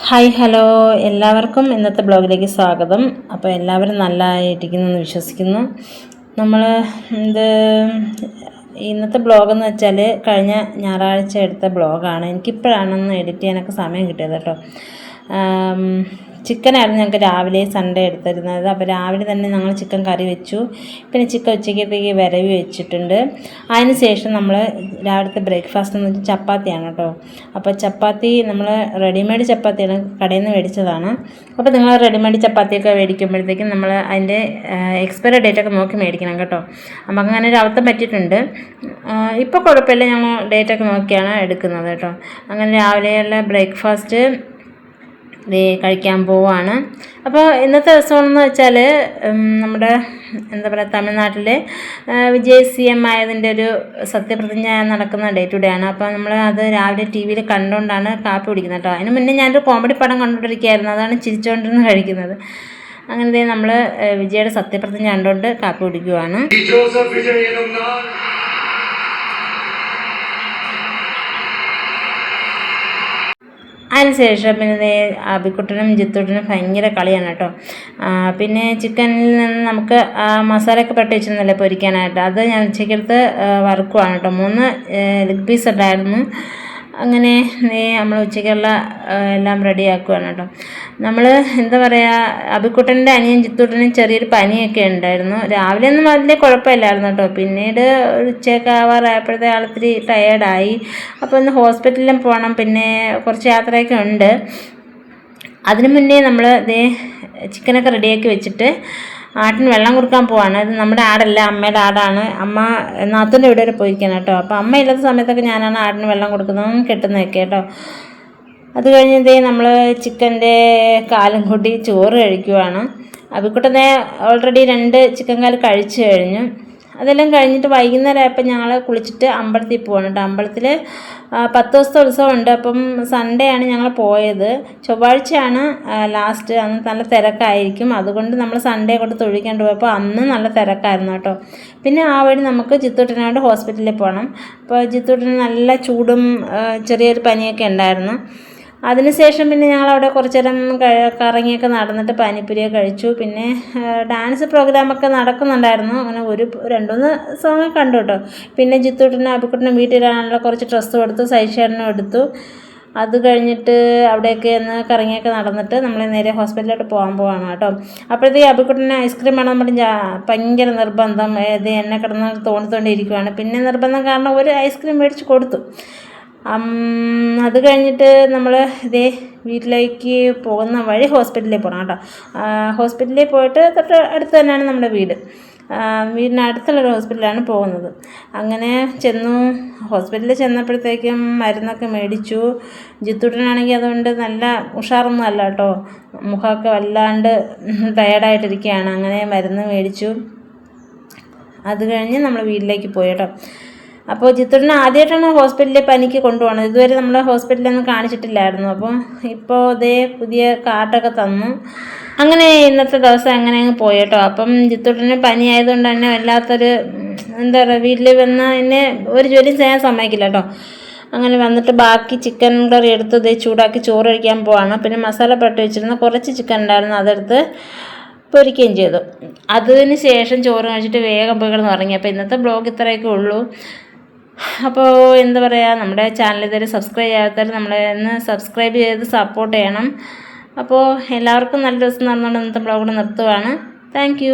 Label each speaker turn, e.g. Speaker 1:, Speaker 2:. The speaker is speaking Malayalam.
Speaker 1: ഹായ് ഹലോ എല്ലാവർക്കും ഇന്നത്തെ ബ്ലോഗിലേക്ക് സ്വാഗതം. അപ്പോൾ എല്ലാവരും നല്ലതായിരിക്കുന്നെന്ന് വിശ്വസിക്കുന്നു. നമ്മൾ ഇത് ഇന്നത്തെ ബ്ലോഗെന്ന് വെച്ചാൽ കഴിഞ്ഞ ഞായറാഴ്ച എടുത്ത ബ്ലോഗാണ്. എനിക്കിപ്പോഴാണെന്ന് എഡിറ്റ് ചെയ്യാനൊക്കെ സമയം കിട്ടിയത് കേട്ടോ. ചിക്കനായിരുന്നു ഞങ്ങൾക്ക് രാവിലെ സൺഡേ എടുത്തിരുന്നത്. അപ്പോൾ രാവിലെ തന്നെ ഞങ്ങൾ ചിക്കൻ കറി വെച്ചു. പിന്നെ ചിക്കൻ ഉച്ചയ്ക്കത്തേക്ക് വരവി വെച്ചിട്ടുണ്ട്. അതിന് ശേഷം നമ്മൾ രാവിലത്തെ ബ്രേക്ക്ഫാസ്റ്റ് എന്ന് വെച്ചാൽ ചപ്പാത്തിയാണ് കേട്ടോ. അപ്പോൾ ചപ്പാത്തി നമ്മൾ റെഡിമെയ്ഡ് ചപ്പാത്തിയാണ്, കടയിൽ നിന്ന് മേടിച്ചതാണ്. അപ്പോൾ നിങ്ങൾ റെഡിമെയ്ഡ് ചപ്പാത്തിയൊക്കെ മേടിക്കുമ്പോഴത്തേക്കും നമ്മൾ അതിൻ്റെ എക്സ്പയറി ഡേറ്റൊക്കെ നോക്കി മേടിക്കണം കേട്ടോ. അപ്പം അങ്ങനെ ഒരു അബദ്ധം പറ്റിയിട്ടുണ്ട്. ഇപ്പോൾ കുഴപ്പമില്ല, ഞങ്ങൾ ഡേറ്റൊക്കെ നോക്കിയാണ് എടുക്കുന്നത് കേട്ടോ. അങ്ങനെ രാവിലെയുള്ള ബ്രേക്ക്ഫാസ്റ്റ് കഴിക്കാൻ പോവുകയാണ്. അപ്പോൾ ഇന്നത്തെ ദിവസമെന്ന് വെച്ചാൽ നമ്മുടെ എന്താ പറയുക, തമിഴ്നാട്ടിലെ വിജയ് CM ആയതിൻ്റെ ഒരു സത്യപ്രതിജ്ഞ നടക്കുന്ന ഡേ ടു ഡേ ആണ്. അപ്പോൾ നമ്മൾ അത് രാവിലെ TV യിൽ കണ്ടുകൊണ്ടാണ് കാപ്പി കുടിക്കുന്നത് കേട്ടോ. അതിന് മുന്നേ ഞാനൊരു കോമഡി പടം കണ്ടുകൊണ്ടിരിക്കുകയായിരുന്നു, അതാണ് ചിരിച്ചുകൊണ്ടിരുന്ന് കഴിക്കുന്നത്. അങ്ങനെ നമ്മൾ വിജയുടെ സത്യപ്രതിജ്ഞ കണ്ടുകൊണ്ട് കാപ്പി കുടിക്കുവാണ്. അതിനുശേഷം പിന്നെ അബിക്കുട്ടനും ജിത്തുട്ടനും ഭയങ്കര കളിയാണ് കേട്ടോ. പിന്നെ ചിക്കനിൽ നിന്ന് നമുക്ക് മസാലയൊക്കെ പെട്ടി വെച്ചിരുന്നല്ലേ പൊരിക്കാനായിട്ട്, അത് ഞാൻ ഉച്ചയ്ക്കെടുത്ത് വറുക്കുവാണ് കേട്ടോ. 3 ലെഗ് പീസ് ഉണ്ടായിരുന്നു. അങ്ങനെ നമ്മൾ ഉച്ചയ്ക്കുള്ള എല്ലാം റെഡിയാക്കുകയാണ് കേട്ടോ. നമ്മൾ എന്താ പറയുക, അബിക്കുട്ടൻ്റെ അനിയൻ ജിത്തുട്ടനും ചെറിയൊരു പനിയൊക്കെ ഉണ്ടായിരുന്നു. രാവിലെ ഒന്നും വലിയ കുഴപ്പമില്ലായിരുന്നു കേട്ടോ. പിന്നീട് ഉച്ചയൊക്കെ ആവാറായപ്പോഴത്തെ ആളിത്തിരി ടയേർഡായി. അപ്പോൾ ഒന്ന് ഹോസ്പിറ്റലിലും പോകണം, പിന്നെ കുറച്ച് യാത്രയൊക്കെ ഉണ്ട്. അതിനു മുന്നേ നമ്മൾ ചിക്കനൊക്കെ റെഡിയാക്കി വെച്ചിട്ട് ആട്ടിന് വെള്ളം കൊടുക്കാൻ പോവാണ്. ഇത് നമ്മുടെ ആടല്ല, അമ്മയുടെ ആടാണ്. അമ്മ നാത്തൂൻ്റെ ഇവിടെ വരെ പോയിരിക്കണം കേട്ടോ. അപ്പോൾ അമ്മ ഇല്ലാത്ത സമയത്തൊക്കെ ഞാനാണ് ആടിന് വെള്ളം കൊടുക്കുന്നതും കെട്ടുന്നതൊക്കെ കേട്ടോ. അത് കഴിഞ്ഞ് നമ്മൾ ചിക്കൻ്റെ കാലും കൂട്ടി ചോറ് കഴിക്കുവാണ്. അബിക്കുട്ടനെ ഓൾറെഡി 2 ചിക്കൻ കാല് കഴിച്ചു കഴിഞ്ഞു. അതെല്ലാം കഴിഞ്ഞിട്ട് വൈകുന്നേരം ആയപ്പോൾ ഞങ്ങൾ കുളിച്ചിട്ട് അമ്പലത്തിൽ പോവാണ് കേട്ടോ. അമ്പലത്തിൽ 10 ദിവസത്തെ ഉത്സവമുണ്ട്. അപ്പം സൺഡേ ആണ് ഞങ്ങൾ പോയത്. ചൊവ്വാഴ്ചയാണ് ലാസ്റ്റ്. അന്ന് നല്ല തിരക്കായിരിക്കും, അതുകൊണ്ട് നമ്മൾ സൺഡേ കൊണ്ട് തൊഴിക്കാണ്ട് പോയപ്പോൾ അന്ന് നല്ല തിരക്കായിരുന്നു കേട്ടോ. പിന്നെ ആ വഴി നമുക്ക് ജിത്തൂട്ടനായിട്ട് ഹോസ്പിറ്റലിൽ പോകണം. അപ്പോൾ ജിത്തൂട്ടന് നല്ല ചൂടും ചെറിയൊരു പനിയൊക്കെ ഉണ്ടായിരുന്നു. അതിനുശേഷം പിന്നെ ഞങ്ങളവിടെ കുറച്ച് നേരം കറങ്ങിയൊക്കെ നടന്നിട്ട് പാനിപ്പൂരിയൊക്കെ കഴിച്ചു. പിന്നെ ഡാൻസ് പ്രോഗ്രാമൊക്കെ നടക്കുന്നുണ്ടായിരുന്നു. അങ്ങനെ 2-3 സോങ് കണ്ടു കേട്ടോ. പിന്നെ ജിത്തൂട്ടനും അബിക്കുട്ടനും വീട്ടിലാണല്ലോ കുറച്ച് ഡ്രസ്സ് കൊടുത്തു, സൈഷേട്ടനും എടുത്തു. അത് കഴിഞ്ഞിട്ട് അവിടെയൊക്കെ ഒന്ന് കറങ്ങിയൊക്കെ നടന്നിട്ട് നമ്മൾ നേരെ ഹോസ്പിറ്റലിലോട്ട് പോകാൻ കേട്ടോ. അപ്പോഴത്തേക്ക് അബിക്കുട്ടന് ഐസ്ക്രീം വേണം പറഞ്ഞ് ഭയങ്കര നിർബന്ധം. എന്നെ കിടന്ന് തോണ്ടിയിരിക്കുവാണ്. പിന്നെ നിർബന്ധം കാരണം ഒരു ഐസ്ക്രീം മേടിച്ച് കൊടുത്തു. അത് കഴിഞ്ഞിട്ട് നമ്മൾ വീട്ടിലേക്ക് പോകുന്ന വഴി ഹോസ്പിറ്റലിൽ പോകണം കേട്ടോ. ഹോസ്പിറ്റലിൽ പോയിട്ട് തൊട്ട് അടുത്ത് തന്നെയാണ് നമ്മുടെ വീട്. വീടിനടുത്തുള്ളൊരു ഹോസ്പിറ്റലാണ് പോകുന്നത്. അങ്ങനെ ചെന്നു. ഹോസ്പിറ്റലിൽ ചെന്നപ്പോഴത്തേക്കും മരുന്നൊക്കെ മേടിച്ചു. ജിത്തുട്ടനാണെങ്കിൽ അതുകൊണ്ട് നല്ല ഉഷാറൊന്നും അല്ല കേട്ടോ. മുഖമൊക്കെ വല്ലാണ്ട് ടയേർഡായിട്ടിരിക്കുകയാണ്. അങ്ങനെ മരുന്ന് മേടിച്ചു. അത് കഴിഞ്ഞ് നമ്മൾ വീട്ടിലേക്ക് പോയി കേട്ടോ. അപ്പോൾ ജിത്തുട്ടനെ ആദ്യമായിട്ടാണ് ഹോസ്പിറ്റലിൽ പനിക്ക് കൊണ്ടുപോകണത്. ഇതുവരെ നമ്മൾ ഹോസ്പിറ്റലൊന്നും കാണിച്ചിട്ടില്ലായിരുന്നു. അപ്പോൾ ഇപ്പോൾ പുതിയ കാർഡൊക്കെ തന്നു. അങ്ങനെ ഇന്നത്തെ ദിവസം അങ്ങനെ അങ്ങ് പോയി കേട്ടോ. അപ്പം ജിത്തുട്ടന് പനി ആയതുകൊണ്ട് തന്നെ വല്ലാത്തൊരു എന്താ പറയുക, വീട്ടിൽ വന്ന് എന്നെ ഒരു ജോലിയും ചെയ്യാൻ സമ്മതിക്കില്ല കേട്ടോ. അങ്ങനെ വന്നിട്ട് ബാക്കി ചിക്കൻ കറി എടുത്ത് ചൂടാക്കി ചോറ് കഴിക്കാൻ പോവാണ്. പിന്നെ മസാല പെട്ട് വെച്ചിരുന്ന കുറച്ച് ചിക്കൻ ഉണ്ടായിരുന്നു, അതെടുത്ത് പൊരിക്കുകയും ചെയ്തു. അതിന് ശേഷം ചോറ് കഴിച്ചിട്ട് വേഗം പോയി കിടന്ന് ഉറങ്ങി. അപ്പോൾ ഇന്നത്തെ ബ്ലോഗ് ഇത്രയൊക്കെ ഉള്ളൂ. അപ്പോൾ എന്താ പറയുക, നമ്മുടെ ചാനൽ ഇതുവരെ സബ്സ്ക്രൈബ് ചെയ്യാത്തവർ നമ്മളെ ഒന്ന് സബ്സ്ക്രൈബ് ചെയ്ത് സപ്പോർട്ട് ചെയ്യണം. അപ്പോൾ എല്ലാവർക്കും നല്ല ദിവസം നടന്നുകൊണ്ട് ഇന്നത്തെ ബ്ലോഗ് നിർത്തുവാണ്. താങ്ക്